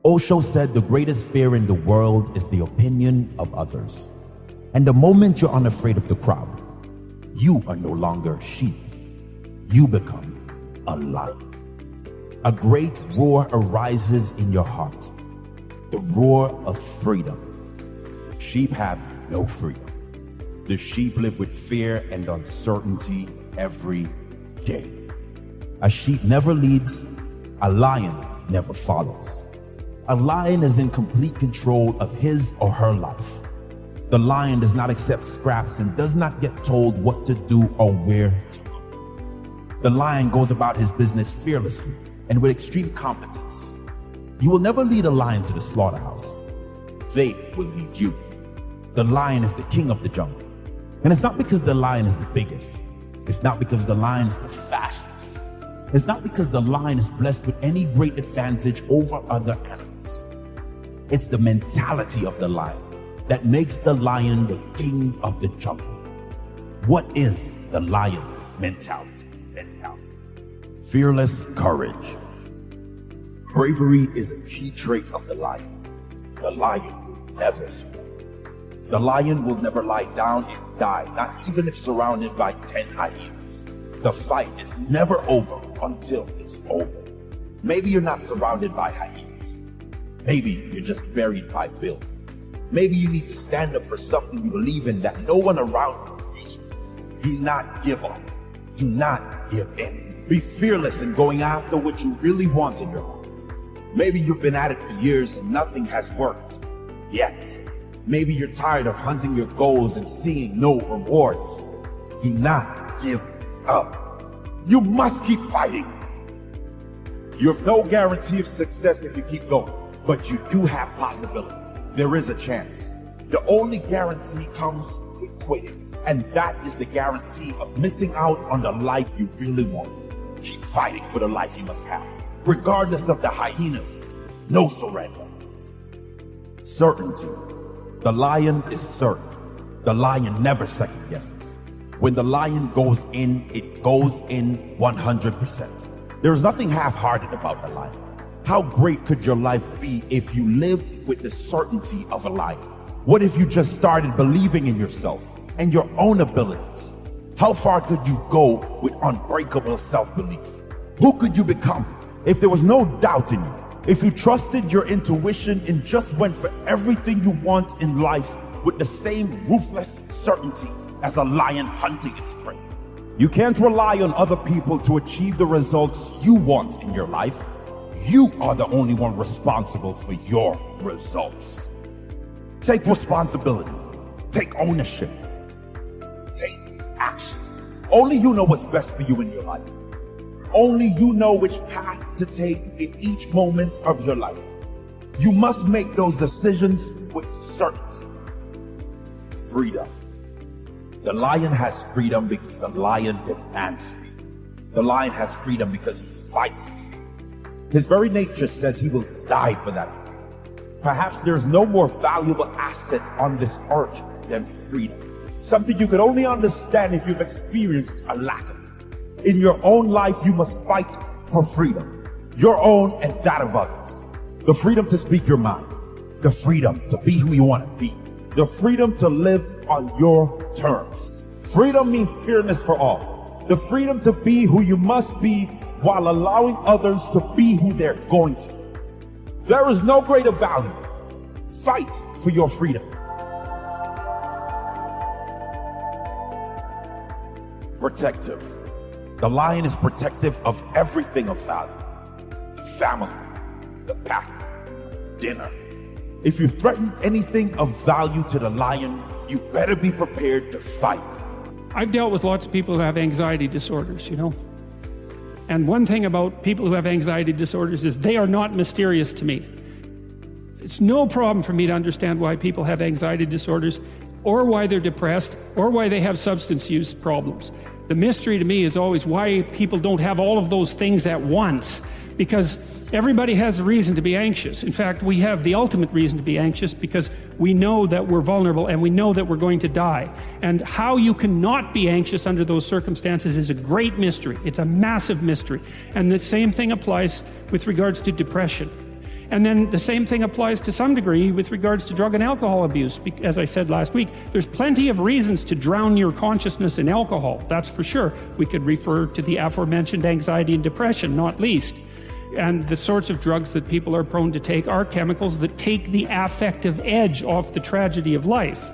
Osho said the greatest fear in the world is the opinion of others. And the moment you're unafraid of the crowd, you are no longer sheep. You become a lion. A great roar arises in your heart, the roar of freedom. Sheep have no freedom. The sheep live with fear and uncertainty every day. A sheep never leads, a lion never follows. A lion is in complete control of his or her life. The lion does not accept scraps and does not get told what to do or where to go. The lion goes about his business fearlessly and with extreme competence. You will never lead a lion to the slaughterhouse. They will lead you. The lion is the king of the jungle. And it's not because the lion is the biggest. It's not because the lion is the fastest. It's not because the lion is blessed with any great advantage over other animals. It's the mentality of the lion that makes the lion the king of the jungle. What is the lion mentality? Fearless courage. Bravery is a key trait of the lion. The lion will never surrender. The lion will never lie down and die, not even if surrounded by 10 hyenas. The fight is never over until it's over. Maybe you're not surrounded by hyenas. Maybe you're just buried by bills. Maybe you need to stand up for something you believe in that no one around you agrees with. Do not give up. Do not give in. Be fearless in going after what you really want in your life. Maybe you've been at it for years and nothing has worked yet. Maybe you're tired of hunting your goals and seeing no rewards. Do not give up. You must keep fighting. You have no guarantee of success if you keep going, but you do have possibility. There is a chance. The only guarantee comes with quitting, and that is the guarantee of missing out on the life you really want. Keep fighting for the life you must have, regardless of the hyenas. No surrender. Certainty. The lion is certain. The lion never second guesses. When the lion goes in, it goes in 100%. There's nothing half-hearted about the lion. How great could your life be if you lived with the certainty of a lion? What if you just started believing in yourself and your own abilities? How far could you go with unbreakable self-belief? Who could you become if there was no doubt in you? If you trusted your intuition and just went for everything you want in life with the same ruthless certainty as a lion hunting its prey. You can't rely on other people to achieve the results you want in your life. You are the only one responsible for your results. Take responsibility. Take ownership. Take action. Only you know what's best for you in your life. Only you know which path to take in each moment of your life. You must make those decisions with certainty. Freedom. The lion has freedom because the lion demands freedom. The lion has freedom because he fights for freedom. His very nature says he will die for that freedom. Perhaps there's no more valuable asset on this earth than freedom. Something you could only understand if you've experienced a lack of it. In your own life, you must fight for freedom. Your own and that of others. The freedom to speak your mind. The freedom to be who you want to be. The freedom to live on your terms. Freedom means fairness for all. The freedom to be who you must be while allowing others to be who they're going to. There is no greater value. Fight for your freedom. Protective. The lion is protective of everything of value. The family, the pack, dinner. If you threaten anything of value to the lion, you better be prepared to fight. I've dealt with lots of people who have anxiety disorders, And one thing about people who have anxiety disorders is they are not mysterious to me. It's no problem for me to understand why people have anxiety disorders, or why they're depressed, or why they have substance use problems. The mystery to me is always why people don't have all of those things at once, because everybody has a reason to be anxious. In fact, we have the ultimate reason to be anxious because we know that we're vulnerable and we know that we're going to die. And how you cannot be anxious under those circumstances is a great mystery. It's a massive mystery. And the same thing applies with regards to depression. And then the same thing applies to some degree with regards to drug and alcohol abuse. As I said last week, there's plenty of reasons to drown your consciousness in alcohol, that's for sure. We could refer to the aforementioned anxiety and depression, not least. And the sorts of drugs that people are prone to take are chemicals that take the affective edge off the tragedy of life.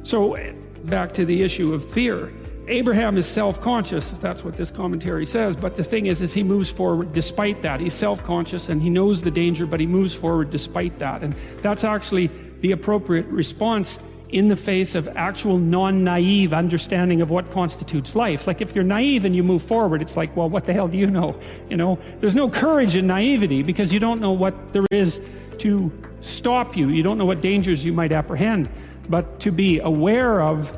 So back to the issue of fear. Abraham is self-conscious, that's what this commentary says, but the thing is he moves forward despite that. He's self-conscious and he knows the danger, but he moves forward despite that. And that's actually the appropriate response in the face of actual non-naive understanding of what constitutes life. Like if you're naive and you move forward, it's like, well, what the hell do you know? You know, there's no courage in naivety because you don't know what there is to stop you. You don't know what dangers you might apprehend. But to be aware of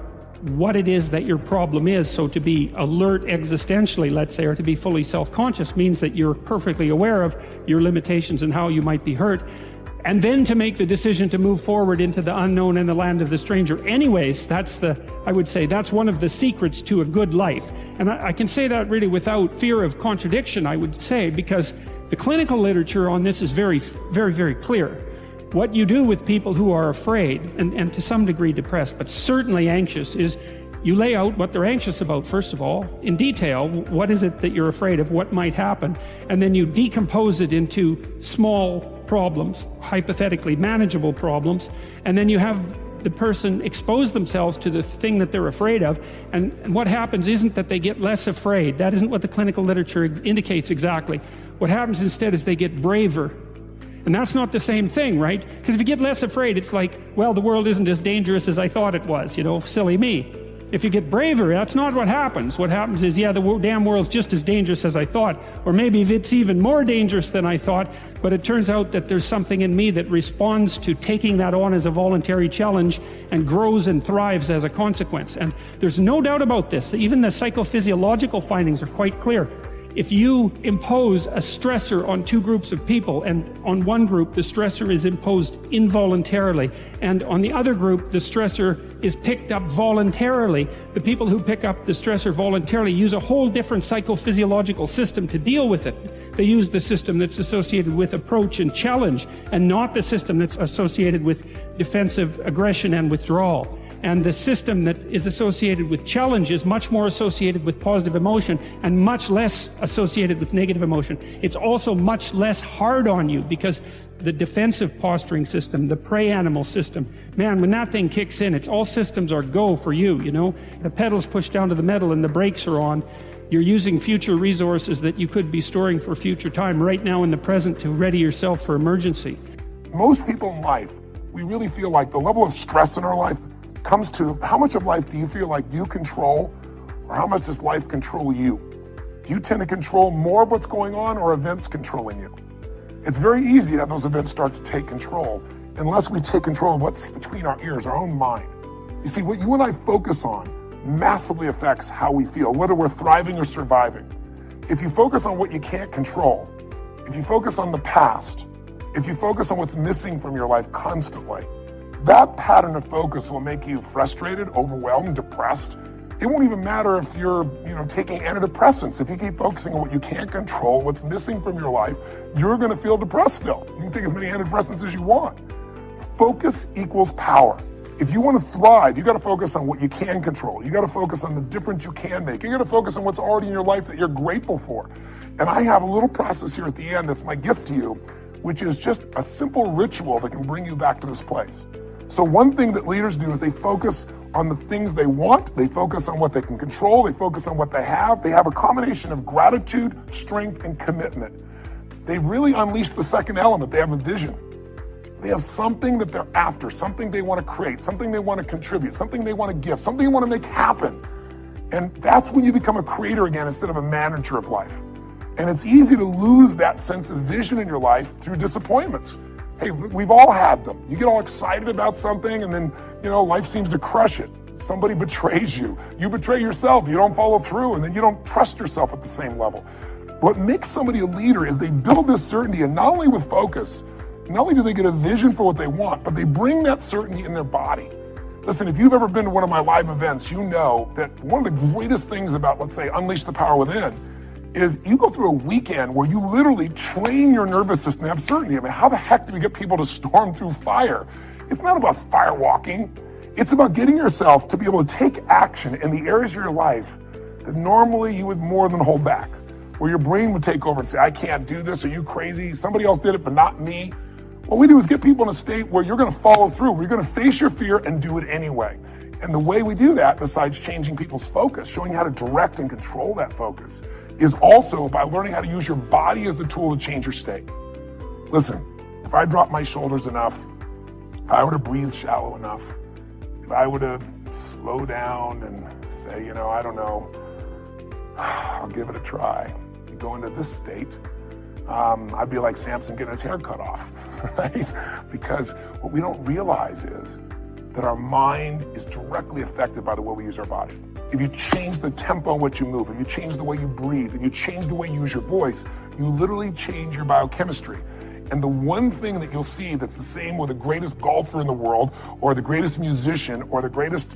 what it is that your problem is, so to be alert existentially, let's say, or to be fully self-conscious means that you're perfectly aware of your limitations and how you might be hurt, and then to make the decision to move forward into the unknown and the land of the stranger. Anyways, I would say that's one of the secrets to a good life. And I can say that really without fear of contradiction, I would say, because the clinical literature on this is very, very, very clear. What you do with people who are afraid, and to some degree depressed, but certainly anxious, is you lay out what they're anxious about, first of all, in detail. What is it that you're afraid of? What might happen? And then you decompose it into small problems, hypothetically manageable problems, and then you have the person expose themselves to the thing that they're afraid of, and what happens isn't that they get less afraid. That isn't what the clinical literature indicates exactly. What happens instead is they get braver. And that's not the same thing, right? Because if you get less afraid, it's like, well, the world isn't as dangerous as I thought it was, you know, silly me. If you get braver, that's not what happens. What happens is, yeah, the damn world's just as dangerous as I thought, or maybe it's even more dangerous than I thought, but it turns out that there's something in me that responds to taking that on as a voluntary challenge and grows and thrives as a consequence. And there's no doubt about this. Even the psychophysiological findings are quite clear. If you impose a stressor on two groups of people, and on one group the stressor is imposed involuntarily, and on the other group the stressor is picked up voluntarily, the people who pick up the stressor voluntarily use a whole different psychophysiological system to deal with it. They use the system that's associated with approach and challenge, and not the system that's associated with defensive aggression and withdrawal. And the system that is associated with challenge is much more associated with positive emotion and much less associated with negative emotion. It's also much less hard on you because the defensive posturing system, the prey animal system, man, when that thing kicks in, it's all systems are go for you, you know. The pedal's pushed down to the metal and the brakes are on. You're using future resources that you could be storing for future time right now in the present to ready yourself for emergency. Most people in life, we really feel like the level of stress in our life comes to how much of life do you feel like you control, or how much does life control you? Do you tend to control more of what's going on, or events controlling you? It's very easy to have those events start to take control unless we take control of what's between our ears, our own mind. You see, what you and I focus on massively affects how we feel, whether we're thriving or surviving. If you focus on what you can't control, if you focus on the past, if you focus on what's missing from your life constantly, that pattern of focus will make you frustrated, overwhelmed, depressed. It won't even matter if you're, taking antidepressants. If you keep focusing on what you can't control, what's missing from your life, you're going to feel depressed still. You can take as many antidepressants as you want. Focus equals power. If you want to thrive, you got to focus on what you can control. You got to focus on the difference you can make. You got to focus on what's already in your life that you're grateful for. And I have a little process here at the end that's my gift to you, which is just a simple ritual that can bring you back to this place. So one thing that leaders do is they focus on the things they want, they focus on what they can control, they focus on what they have a combination of gratitude, strength, and commitment. They really unleash the second element. They have a vision. They have something that they're after, something they want to create, something they want to contribute, something they want to give, something they want to make happen. And that's when you become a creator again instead of a manager of life. And it's easy to lose that sense of vision in your life through disappointments. Hey, we've all had them. You get all excited about something and then, life seems to crush it. Somebody betrays you. You betray yourself. You don't follow through, and then you don't trust yourself at the same level. What makes somebody a leader is they build this certainty, and not only with focus, not only do they get a vision for what they want, but they bring that certainty in their body. Listen, if you've ever been to one of my live events, you know that one of the greatest things about, let's say, Unleash the Power Within is you go through a weekend where you literally train your nervous system to have certainty. I mean, how the heck do we get people to storm through fire? It's not about fire walking. It's about getting yourself to be able to take action in the areas of your life that normally you would more than hold back, where your brain would take over and say, I can't do this, are you crazy? Somebody else did it, but not me. What we do is get people in a state where you're gonna follow through, where you're gonna face your fear and do it anyway. And the way we do that, besides changing people's focus, showing how to direct and control that focus, is also by learning how to use your body as the tool to change your state. Listen, if I drop my shoulders enough, if I were to breathe shallow enough, if I were to slow down and say, I don't know, I'll give it a try, and go into this state, I'd be like Samson getting his hair cut off, right? Because what we don't realize is that our mind is directly affected by the way we use our body. If you change the tempo in which you move, if you change the way you breathe, if you change the way you use your voice, you literally change your biochemistry. And the one thing that you'll see that's the same with the greatest golfer in the world, or the greatest musician, or the greatest,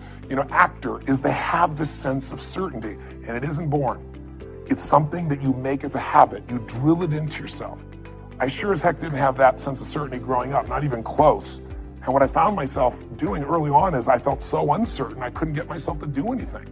actor, is they have this sense of certainty, and it isn't born. It's something that you make as a habit. You drill it into yourself. I sure as heck didn't have that sense of certainty growing up, not even close. And what I found myself doing early on is I felt so uncertain, I couldn't get myself to do anything.